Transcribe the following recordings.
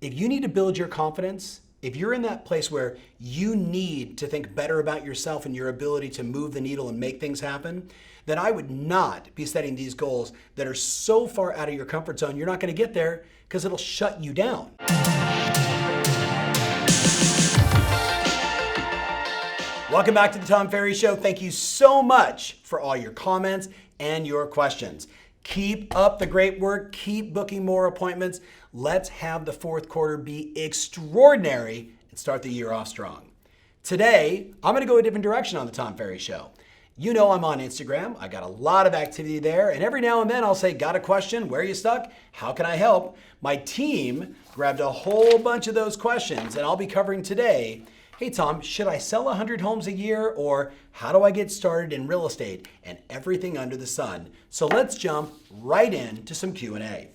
If you need to build your confidence, if you're in that place where you need to think better about yourself and your ability to move the needle and make things happen, then I would not be setting these goals that are so far out of your comfort zone, you're not going to get there because it'll shut you down. Welcome back to the Tom Ferry Show. Thank you so much for all your comments and your questions. Keep up the great work. Keep booking more appointments. Let's have the fourth quarter be extraordinary and start the year off strong. Today, I'm going to go a different direction on the Tom Ferry Show. You know I'm on Instagram. I got a lot of activity there, and every now and then I'll say, got a question? Where are you stuck? How can I help? My team grabbed a whole bunch of those questions, and I'll be covering today. Hey Tom, should I sell 100 homes a year, or how do I get started in real estate, and everything under the sun? So let's jump right into some Q&A.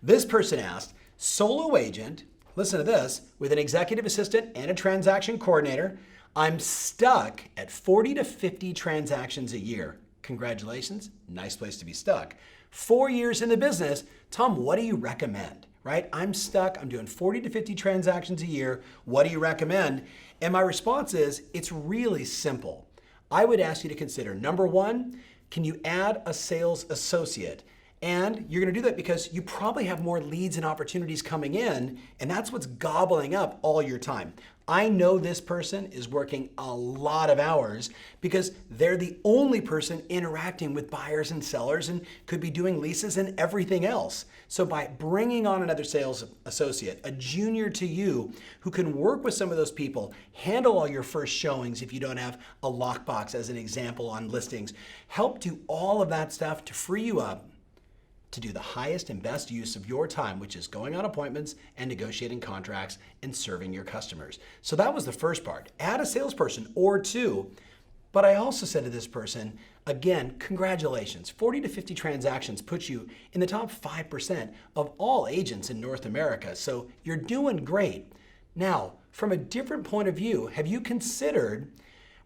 This person asked, solo agent, listen to this, with an executive assistant and a transaction coordinator, I'm stuck at 40 to 50 transactions a year. Congratulations, nice place to be stuck. 4 years in the business, Tom, what do you recommend? Right? I'm stuck, I'm doing 40 to 50 transactions a year. What do you recommend? And my response is, it's really simple. I would ask you to consider, number one, can you add a sales associate? And you're gonna do that because you probably have more leads and opportunities coming in, and that's what's gobbling up all your time. I know this person is working a lot of hours because they're the only person interacting with buyers and sellers and could be doing leases and everything else. So by bringing on another sales associate, a junior to you who can work with some of those people, handle all your first showings if you don't have a lockbox as an example on listings, help do all of that stuff to free you up to do the highest and best use of your time, which is going on appointments and negotiating contracts and serving your customers. So that was the first part. Add a salesperson or two. But I also said to this person, again, congratulations. 40 to 50 transactions puts you in the top 5% of all agents in North America. So you're doing great. Now, from a different point of view, have you considered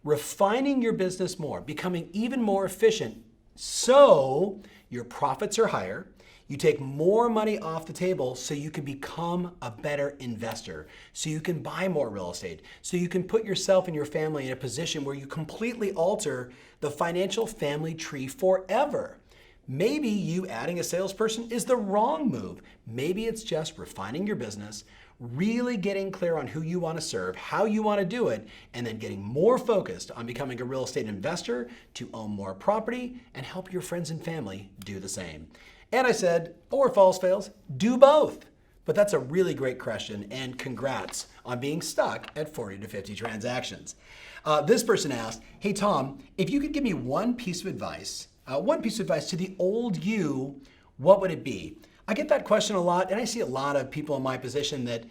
refining your business more, becoming even more efficient so your profits are higher, you take more money off the table so you can become a better investor, so you can buy more real estate, so you can put yourself and your family in a position where you completely alter the financial family tree forever? Maybe you adding a salesperson is the wrong move. Maybe it's just refining your business, really getting clear on who you want to serve, how you want to do it, and then getting more focused on becoming a real estate investor to own more property and help your friends and family do the same. And I said, or false fails, do both. But that's a really great question, and congrats on being stuck at 40 to 50 transactions. This person asked, hey Tom, if you could give me one piece of advice to the old you, what would it be? I get that question a lot, and I see a lot of people in my position that,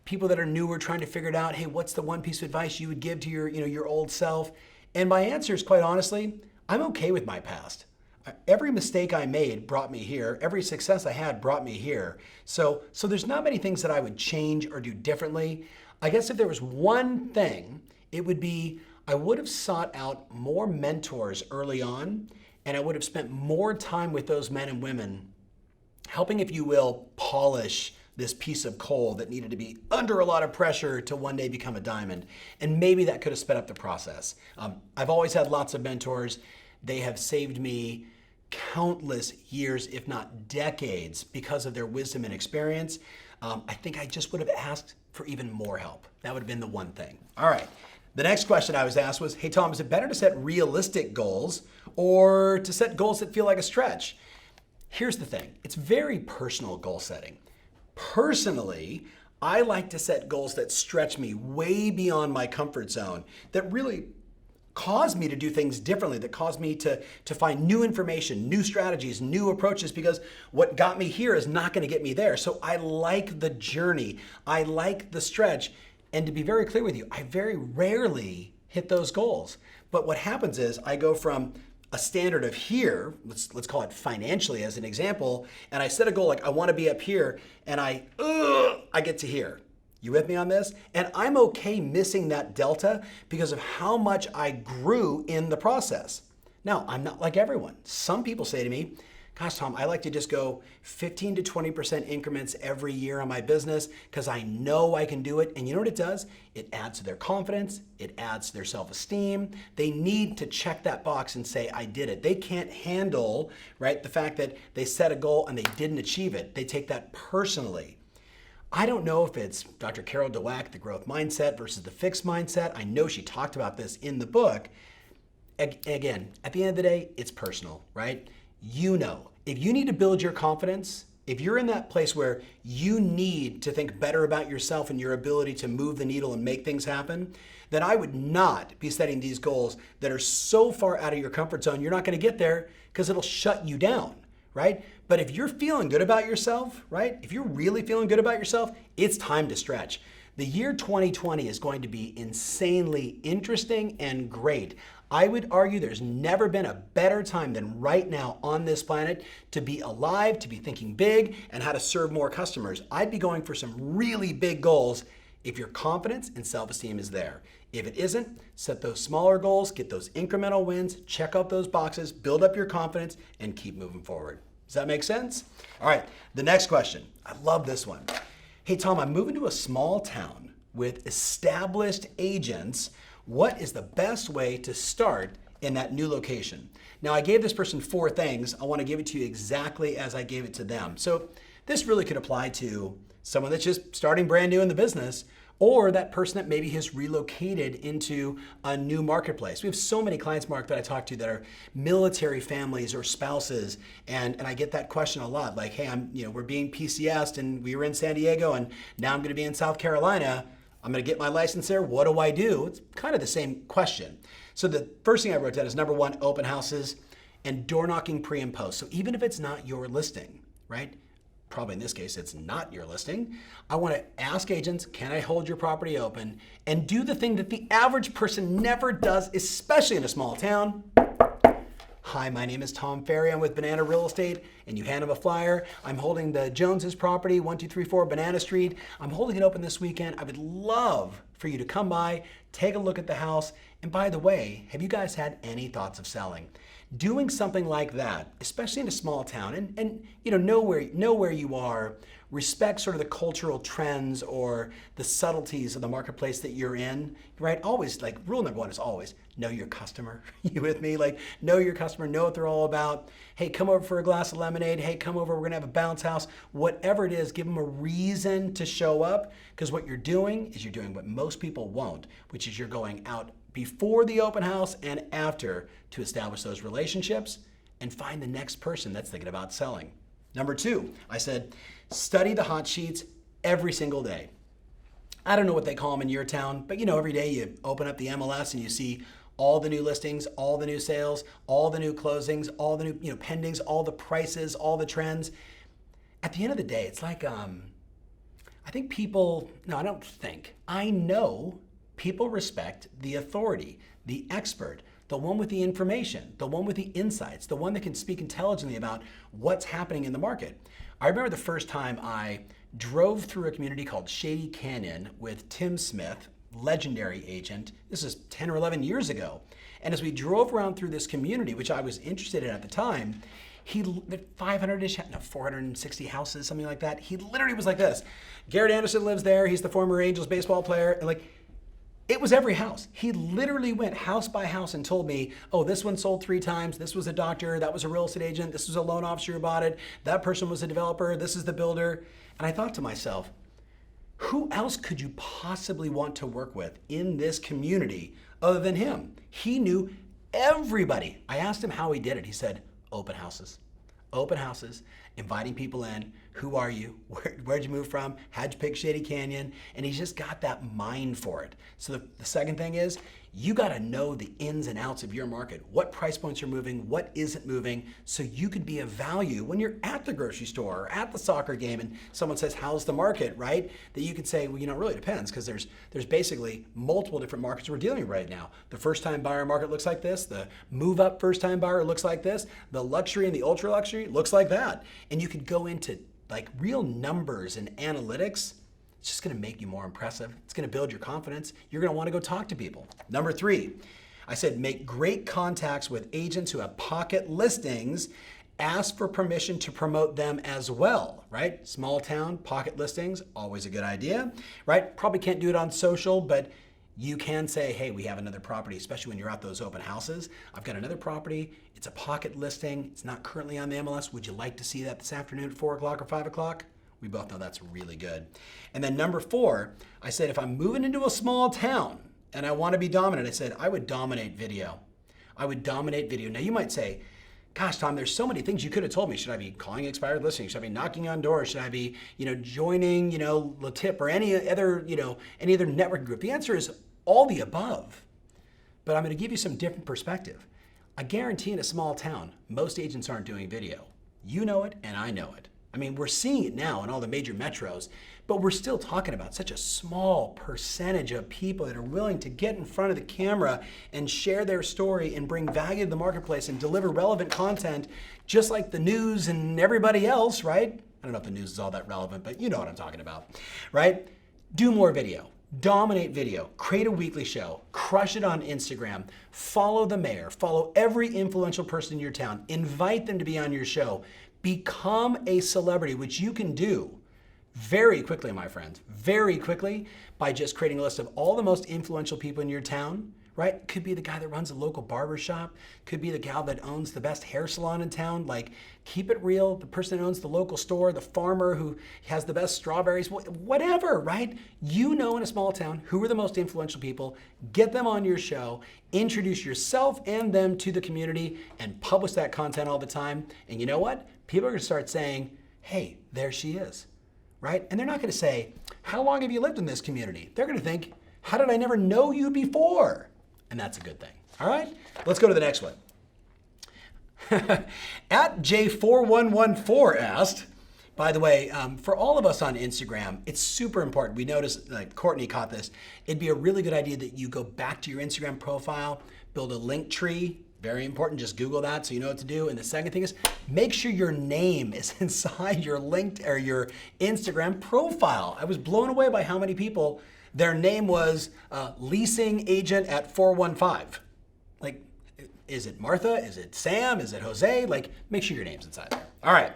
people that are newer trying to figure it out, hey, what's the one piece of advice you would give to your old self? And my answer is, quite honestly, I'm okay with my past. Every mistake I made brought me here. Every success I had brought me here. So there's not many things that I would change or do differently. I guess if there was one thing, it would be I would have sought out more mentors early on, and I would have spent more time with those men and women helping, if you will, polish this piece of coal that needed to be under a lot of pressure to one day become a diamond. And maybe that could have sped up the process. I've always had lots of mentors. They have saved me countless years, if not decades, because of their wisdom and experience. I think I just would have asked for even more help. That would have been the one thing. All right. The next question I was asked was, hey Tom, is it better to set realistic goals or to set goals that feel like a stretch? Here's the thing, it's very personal goal setting. Personally, I like to set goals that stretch me way beyond my comfort zone, that really cause me to do things differently, that cause me to find new information, new strategies, new approaches, because what got me here is not going to get me there. So I like the journey. I like the stretch. And to be very clear with you, I very rarely hit those goals. But what happens is I go from a standard of here, let's call it financially as an example, and I set a goal like I want to be up here, and I get to here. You with me on this? And I'm okay missing that delta because of how much I grew in the process. Now, I'm not like everyone. Some people say to me, Gosh, Tom, I like to just go 15 to 20% increments every year on my business because I know I can do it. And you know what it does? It adds to their confidence. It adds to their self-esteem. They need to check that box and say, I did it. They can't handle, right, the fact that they set a goal and they didn't achieve it. They take that personally. I don't know if it's Dr. Carol Dweck, the growth mindset versus the fixed mindset. I know she talked about this in the book. Again, at the end of the day, it's personal, right? You know, if you need to build your confidence, if you're in that place where you need to think better about yourself and your ability to move the needle and make things happen, then I would not be setting these goals that are so far out of your comfort zone, you're not going to get there because it'll shut you down, right? But if you're feeling good about yourself, right? If you're really feeling good about yourself, it's time to stretch. The year 2020 is going to be insanely interesting and great. I would argue there's never been a better time than right now on this planet to be alive, to be thinking big, and how to serve more customers. I'd be going for some really big goals if your confidence and self-esteem is there. If it isn't, set those smaller goals, get those incremental wins, check out those boxes, build up your confidence, and keep moving forward. Does that make sense? All right, the next question. I love this one. Hey, Tom, I'm moving to a small town with established agents. What is the best way to start in that new location? Now, I gave this person 4 things. I want to give it to you exactly as I gave it to them. So this really could apply to someone that's just starting brand new in the business, or that person that maybe has relocated into a new marketplace. We have so many clients, Mark, that I talk to that are military families or spouses, and I get that question a lot. Like, hey, we're being PCS'd and we were in San Diego and now I'm going to be in South Carolina. I'm going to get my license there. What do I do? It's kind of the same question. So the first thing I wrote down is number 1, open houses and door knocking pre and post. So even if it's not your listing, right? Probably in this case, it's not your listing. I want to ask agents, can I hold your property open? And do the thing that the average person never does, especially in a small town. Hi, my name is Tom Ferry. I'm with Banana Real Estate, and you hand them a flyer. I'm holding the Joneses property, 1234 Banana Street. I'm holding it open this weekend. I would love for you to come by, take a look at the house. And by the way, have you guys had any thoughts of selling? Doing something like that, especially in a small town, and know where you are, respect sort of the cultural trends or the subtleties of the marketplace that you're in, right? Always, like, rule number 1 is always know your customer. You with me? Like, know your customer, know what they're all about. Hey, come over for a glass of lemonade. Hey, come over, we're gonna have a bounce house. Whatever it is, give them a reason to show up, because what you're doing is you're doing what most people won't, which is you're going out before the open house and after to establish those relationships and find the next person that's thinking about selling. Number 2, I said, study the hot sheets every single day. I don't know what they call them in your town, but every day you open up the MLS and you see all the new listings, all the new sales, all the new closings, all the new pendings, all the prices, all the trends. At the end of the day, it's like, I know people respect the authority, the expert, the one with the information, the one with the insights, the one that can speak intelligently about what's happening in the market. I remember the first time I drove through a community called Shady Canyon with Tim Smith, legendary agent. This is 10 or 11 years ago. And as we drove around through this community, which I was interested in at the time, 500-ish, 460 houses, something like that. He literally was like this. Garrett Anderson lives there. He's the former Angels baseball player. And it was every house. He literally went house by house and told me, oh, this one sold 3 times. This was a doctor. That was a real estate agent. This was a loan officer who bought it. That person was a developer. This is the builder. And I thought to myself, who else could you possibly want to work with in this community other than him? He knew everybody. I asked him how he did it. He said, open houses, inviting people in. Who are you? Where'd you move from? How'd you pick Shady Canyon? And he's just got that mind for it. So the second thing is, you got to know the ins and outs of your market, what price points are moving, what isn't moving, so you could be of value when you're at the grocery store or at the soccer game and someone says, how's the market, right? That you could say, well, it really depends, because there's basically multiple different markets we're dealing with right now. The first-time buyer market looks like this. The move-up first-time buyer looks like this. The luxury and the ultra-luxury looks like that. And you could go into real numbers and analytics. It's just gonna make you more impressive. It's gonna build your confidence. You're gonna wanna go talk to people. Number 3, I said make great contacts with agents who have pocket listings Ask for permission to promote them as well, right? Small town, pocket listings, always a good idea, right? Probably can't do it on social, but you can say, hey, we have another property, especially when you're at those open houses. I've got another property. It's a pocket listing. It's not currently on the MLS. Would you like to see that this afternoon at 4 o'clock or 5 o'clock? We both know that's really good. And then number 4, I said, if I'm moving into a small town and I want to be dominant, I said, I would dominate video. I would dominate video. Now you might say, gosh, Tom, there's so many things you could have told me. Should I be calling expired listings? Should I be knocking on doors? Should I be, joining, LaTip or any other networking group? The answer is all the above. But I'm going to give you some different perspective. I guarantee in a small town, most agents aren't doing video. You know it, and I know it. I mean, we're seeing it now in all the major metros, but we're still talking about such a small percentage of people that are willing to get in front of the camera and share their story and bring value to the marketplace and deliver relevant content, just like the news and everybody else, right? I don't know if the news is all that relevant, but you know what I'm talking about, right? Do more video. Dominate video, create a weekly show, crush it on Instagram, follow the mayor, follow every influential person in your town, invite them to be on your show, become a celebrity, which you can do very quickly, my friends, very quickly by just creating a list of all the most influential people in your town, right? Could be the guy that runs a local barber shop, could be the gal that owns the best hair salon in town. Like, keep it real, the person who owns the local store, the farmer who has the best strawberries, whatever, right? You know, in a small town, who are the most influential people, get them on your show, introduce yourself and them to the community, and publish that content all the time. And you know what? People are gonna start saying, hey, there she is, right? And they're not gonna say, how long have you lived in this community? They're gonna think, how did I never know you before? And that's a good thing. All right, let's go to the next one. At J4114 asked, by the way, for all of us on Instagram, it's super important. We noticed, like Courtney caught this, it'd be a really good idea that you go back to your Instagram profile, build a link tree. Very important, just Google that so you know what to do. And the second thing is, make sure your name is inside your linked or your Instagram profile. I was blown away by how many people, their name was leasing agent at 415. Like, is it Martha? Is it Sam? Is it Jose? Like, make sure your name's inside there. All right.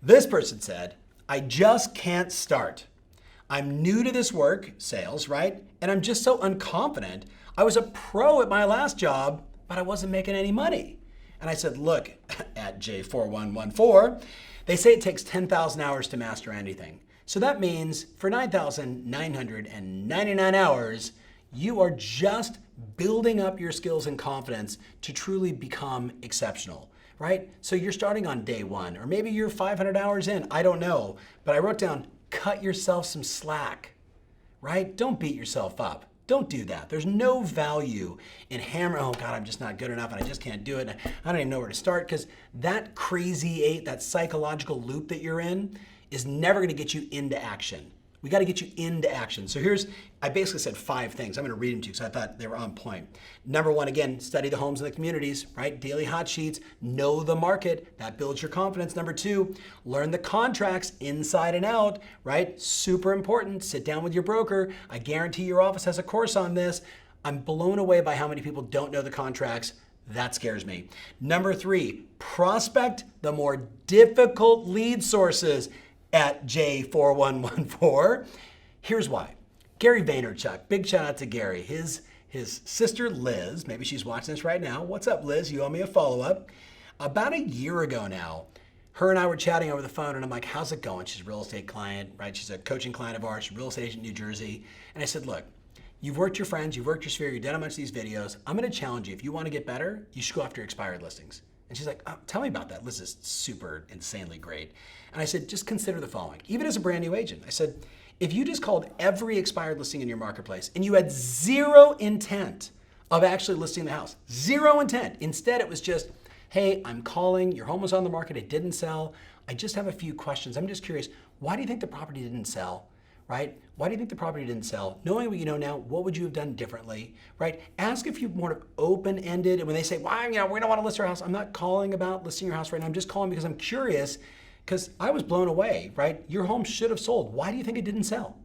This person said, I just can't start. I'm new to this work, sales, right? And I'm just so unconfident. I was a pro at my last job, but I wasn't making any money. And I said, look, at J4114, they say it takes 10,000 hours to master anything. So that means for 9,999 hours, you are just building up your skills and confidence to truly become exceptional, right? So you're starting on day 1, or maybe you're 500 hours in, I don't know. But I wrote down, cut yourself some slack, right? Don't beat yourself up. Don't do that. There's no value in hammering, oh God, I'm just not good enough and I just can't do it. And I don't even know where to start, because that that psychological loop that you're in is never gonna get you into action. We gotta get you into action. So I basically said 5 things. I'm gonna read them to you because I thought they were on point. Number 1, again, study the homes and the communities, right? Daily hot sheets, know the market, that builds your confidence. Number 2, learn the contracts inside and out, right? Super important, sit down with your broker. I guarantee your office has a course on this. I'm blown away by how many people don't know the contracts. That scares me. Number 3, prospect the more difficult lead sources. At J4114. Here's why. Gary Vaynerchuk, big shout out to Gary. His sister Liz, maybe she's watching this right now. What's up, Liz? You owe me a follow-up. About a year ago now, her and I were chatting over the phone, and I'm like, how's it going? She's a real estate client, right? She's a coaching client of ours, she's a real estate agent in New Jersey. And I said, look, you've worked your friends, you've worked your sphere, you've done a bunch of these videos. I'm gonna challenge you. If you wanna get better, you should go after expired listings. And she's like, oh, tell me about that. Liz is super insanely great. And I said, just consider the following. Even as a brand new agent, I said, if you just called every expired listing in your marketplace and you had 0 intent of actually listing the house, 0 intent. Instead, it was just, hey, I'm calling, your home was on the market, it didn't sell. I just have a few questions. I'm just curious, why do you think the property didn't sell? Right? Why do you think the property didn't sell? Knowing what you know now, what would you have done differently? Right? Ask a few more open-ended, and when they say, well, we don't want to list our house, I'm not calling about listing your house right now. I'm just calling because I'm curious, because I was blown away, right? Your home should have sold. Why do you think it didn't sell?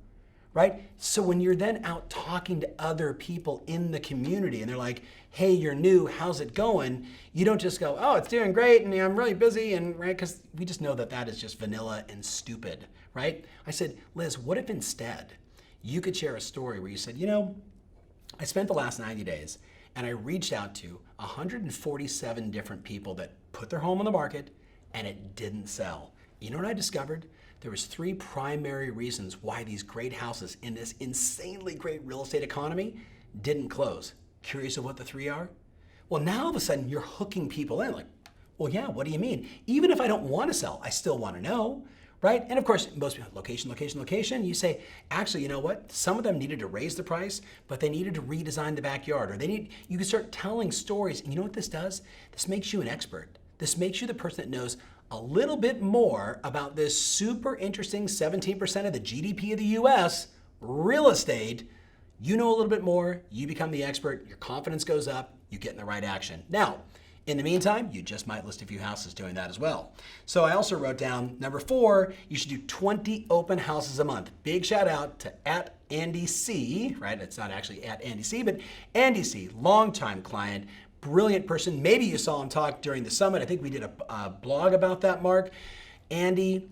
right? So when you're then out talking to other people in the community and they're like, hey, you're new, how's it going? You don't just go, oh, it's doing great and I'm really busy, and right, because we just know that that is just vanilla and stupid, right? I said, Liz, what if instead you could share a story where you said, I spent the last 90 days and I reached out to 147 different people that put their home on the market and it didn't sell. You know what I discovered? There was 3 primary reasons why these great houses in this insanely great real estate economy didn't close. Curious of what the 3 are? Well, now all of a sudden you're hooking people in like, well, yeah, what do you mean? Even if I don't want to sell, I still want to know, right? And of course, most people, location. You say, actually, you know what? Some of them needed to raise the price, but they needed to redesign the backyard, or you can start telling stories. And you know what this does? This makes you an expert. This makes you the person that knows a little bit more about this super interesting 17% of the GDP of the US, real estate. You know a little bit more, you become the expert, your confidence goes up, you get in the right action. Now, in the meantime, you just might list a few houses doing that as well. So I also wrote down number 4, you should do 20 open houses a month. Big shout out to @AndyC, right? It's not actually @AndyC, but Andy C, longtime client, brilliant person. Maybe you saw him talk during the summit. I think we did a blog about that, Mark. Andy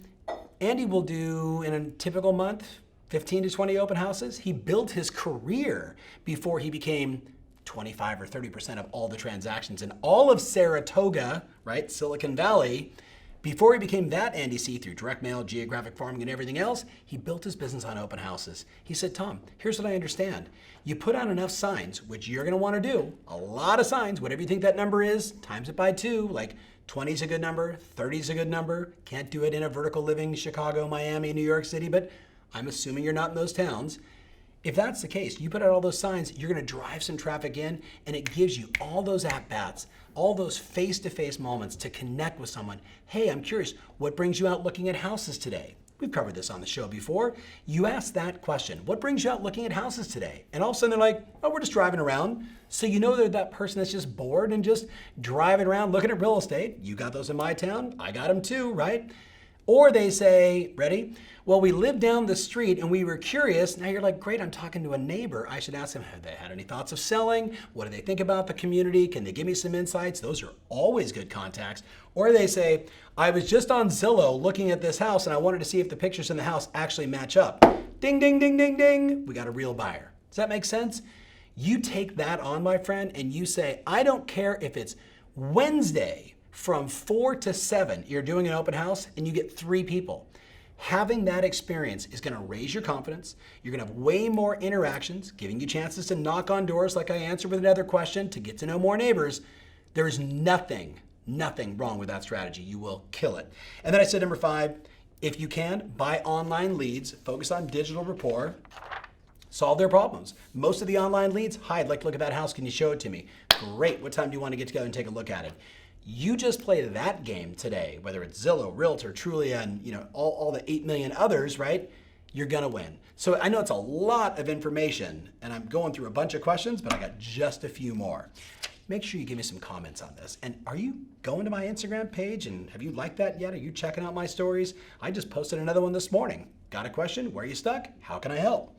will do, in a typical month, 15 to 20 open houses. He built his career before he became 25 or 30% of all the transactions in all of Saratoga, right, Silicon Valley. Before he became that Andy C through direct mail, geographic farming, and everything else, he built his business on open houses. He said, Tom, here's what I understand. You put out enough signs, which you're gonna wanna do, a lot of signs, whatever you think that number is, times it by 2, like 20 is a good number, 30 is a good number. Can't do it in a vertical living, Chicago, Miami, New York City, but I'm assuming you're not in those towns. If that's the case, you put out all those signs, you're gonna drive some traffic in, and it gives you all those at-bats, all those face-to-face moments to connect with someone. Hey, I'm curious, what brings you out looking at houses today? We've covered this on the show before. You ask that question, what brings you out looking at houses today? And all of a sudden they're like, oh, we're just driving around. So you know they're that person that's just bored and just driving around looking at real estate. You got those in my town, I got them too, right? Or they say, ready? Well, we live down the street and we were curious. Now you're like, great, I'm talking to a neighbor. I should ask them, have they had any thoughts of selling? What do they think about the community? Can they give me some insights? Those are always good contacts. Or they say, I was just on Zillow looking at this house and I wanted to see if the pictures in the house actually match up. Ding, ding, ding, ding, ding. We got a real buyer. Does that make sense? You take that on, my friend, and you say, I don't care if it's Wednesday from 4 to 7, you're doing an open house and you get 3 people. Having that experience is gonna raise your confidence. You're gonna have way more interactions, giving you chances to knock on doors like I answered with another question, to get to know more neighbors. There's nothing wrong with that strategy. You will kill it. And then I said number 5, if you can, buy online leads, focus on digital rapport, solve their problems. Most of the online leads, hi, I'd like to look at that house, can you show it to me? Great, what time do you want to get together and take a look at it? You just play that game today, whether it's Zillow, Realtor, Trulia, and all the 8 million others, right? You're gonna win. So I know it's a lot of information and I'm going through a bunch of questions, but I got just a few more. Make sure you give me some comments on this. And are you going to my Instagram page and have you liked that yet? Are you checking out my stories? I just posted another one this morning. Got a question? Where are you stuck? How can I help?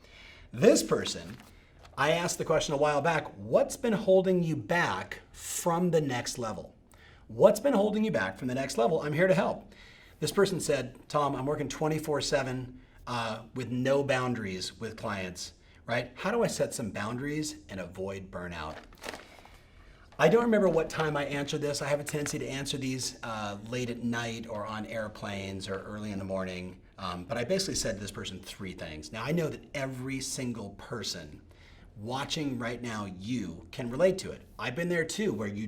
This person, I asked the question a while back, what's been holding you back from the next level? What's been holding you back from the next level? I'm here to help. This person said, Tom, I'm working 24/7 with no boundaries with clients, right? How do I set some boundaries and avoid burnout? I don't remember what time I answered this. I have a tendency to answer these late at night or on airplanes or early in the morning. But I basically said to this person 3 things. Now I know that every single person watching right now, you can relate to it. I've been there too, where you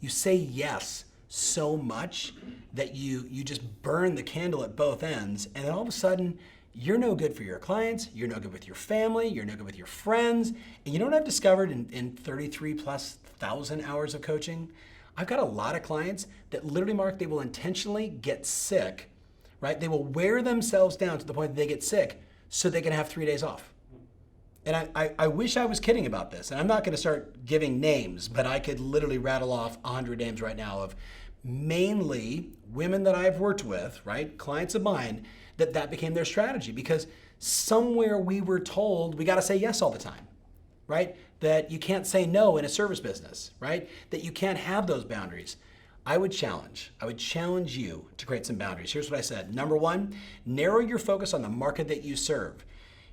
say yes so much that you just burn the candle at both ends, and then all of a sudden you're no good for your clients, you're no good with your family, you're no good with your friends. And you know what I've discovered in 33,000+ hours of coaching? I've got a lot of clients that literally, Mark, they will intentionally get sick, right? They will wear themselves down to the point that they get sick so they can have 3 days off. And I wish I was kidding about this, and I'm not gonna start giving names, but I could literally rattle off 100 names right now of mainly women that I've worked with, right? Clients of mine, that became their strategy, because Somewhere we were told we got to say yes all the time, right? That you can't say no in a service business, right? That you can't have those boundaries. I would challenge you to create some boundaries. Here's what I said. Number one, narrow your focus on the market that you serve.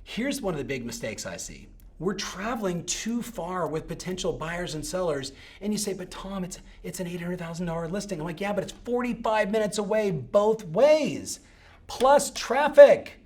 Here's one of the big mistakes I see. We're traveling too far with potential buyers and sellers, and you say, but Tom, it's an $800,000 listing. I'm like, yeah, but it's 45 minutes away both ways, plus traffic.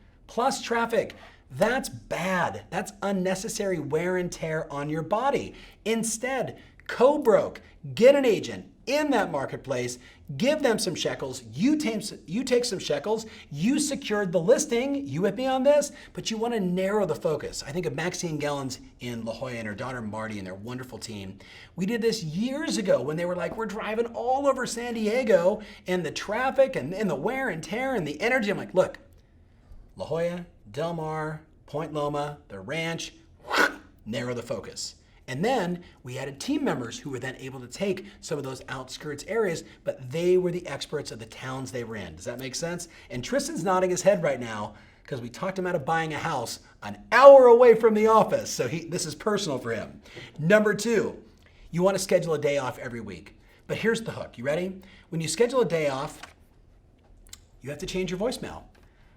That's bad. That's unnecessary wear and tear on your body. Instead, co-broke, get an agent in that marketplace, give them some shekels, you take some shekels, you secured the listing, you with me on this, but you want to narrow the focus. I think of Maxine Gellens in La Jolla and her daughter Marty and their wonderful team. We did this years ago when they were like, we're driving all over San Diego and the traffic and the wear and tear and the energy. I'm like, look, La Jolla, Del Mar, Point Loma, the ranch, narrow the focus. And then we added team members who were then able to take some of those outskirts areas, but they were the experts of the towns they were in. Does that make sense? And Tristan's nodding his head right now because we talked him out of buying a house an hour away from the office. So this is personal for him. Number two, you want to schedule a day off every week. But here's the hook. You ready? When you schedule a day off, you have to change your voicemail.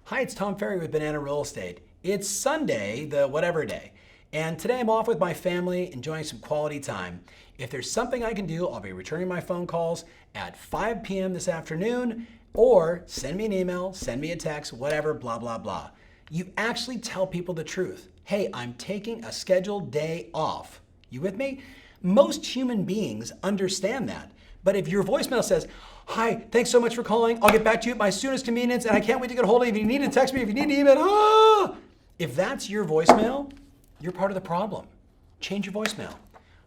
Hi, it's Tom Ferry with Banana Real Estate. It's Sunday, the whatever day. And today I'm off with my family, enjoying some quality time. If there's something I can do, I'll be returning my phone calls at 5 p.m. this afternoon, or send me an email, send me a text, whatever, blah, blah, blah. You actually tell people the truth. Hey, I'm taking a scheduled day off. You with me? Most human beings understand that. But if your voicemail says, hi, thanks so much for calling. I'll get back to you at my soonest convenience, and I can't wait to get a hold of you. If you need to text me, if you need to email, if that's your voicemail, you're part of the problem. Change your voicemail.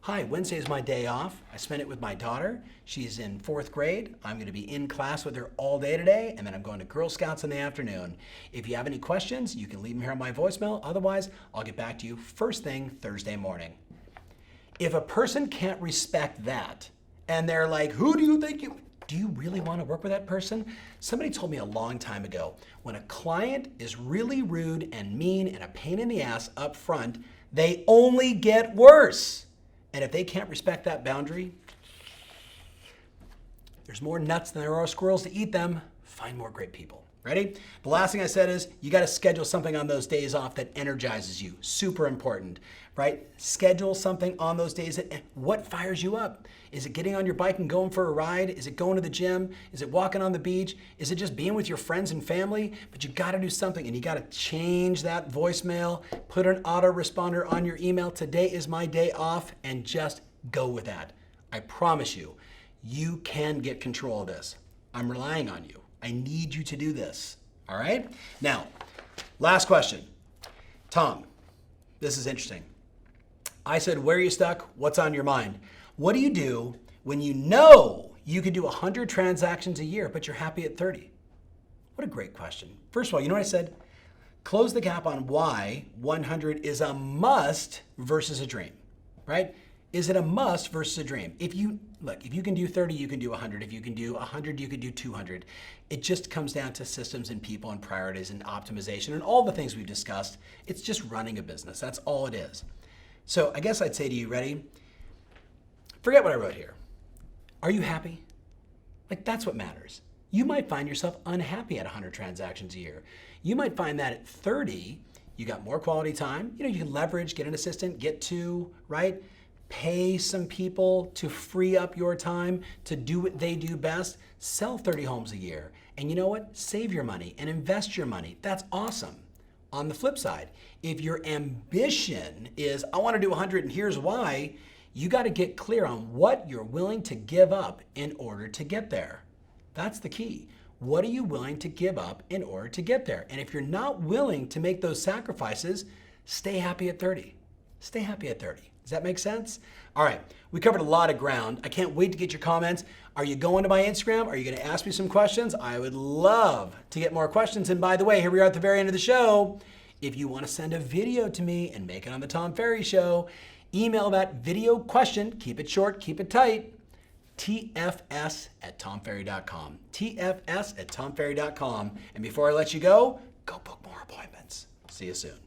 Hi, Wednesday is my day off. I spent it with my daughter. She's in 4th grade. I'm going to be in class with her all day today, and then I'm going to Girl Scouts in the afternoon. If you have any questions, you can leave them here on my voicemail. Otherwise, I'll get back to you first thing Thursday morning. If a person can't respect that, and they're like, who do you think you... Do you really want to work with that person? Somebody told me a long time ago, when a client is really rude and mean and a pain in the ass up front, they only get worse. And if they can't respect that boundary, there's more nuts than there are squirrels to eat them. Find more great people. Ready? The last thing I said is you got to schedule something on those days off that energizes you. Super important, right? Schedule something on those days. What fires you up? Is it getting on your bike and going for a ride? Is it going to the gym? Is it walking on the beach? Is it just being with your friends and family? But you got to do something, and you got to change that voicemail, put an autoresponder on your email. Today is my day off, and just go with that. I promise you, you can get control of this. I'm relying on you. I need you to do this, all right? Now, last question. Tom, this is interesting. I said, where are you stuck? What's on your mind? What do you do when you know you could do 100 transactions a year, but you're happy at 30? What a great question. First of all, you know what I said? Close the gap on why 100 is a must versus a dream, right? Is it a must versus a dream? If you can do 30, you can do 100. If you can do 100, you can do 200. It just comes down to systems and people and priorities and optimization and all the things we've discussed. It's just running a business. That's all it is. So I guess I'd say to you, ready? Forget what I wrote here. Are you happy? That's what matters. You might find yourself unhappy at 100 transactions a year. You might find that at 30, you got more quality time. You can leverage, get an assistant, get two, right? Pay some people to free up your time to do what they do best. Sell 30 homes a year. And you know what? Save your money and invest your money. That's awesome. On the flip side, if your ambition is, I want to do 100 and here's why, you got to get clear on what you're willing to give up in order to get there. That's the key. What are you willing to give up in order to get there? And if you're not willing to make those sacrifices, stay happy at 30. Stay happy at 30. Does that make sense? All right, we covered a lot of ground. I can't wait to get your comments. Are you going to my Instagram? Are you going to ask me some questions? I would love to get more questions. And by the way, here we are at the very end of the show. If you want to send a video to me and make it on the Tom Ferry Show, email that video question, keep it short, keep it tight, tfs@tomferry.com. tfs@tomferry.com. And before I let you go book more appointments. See you soon.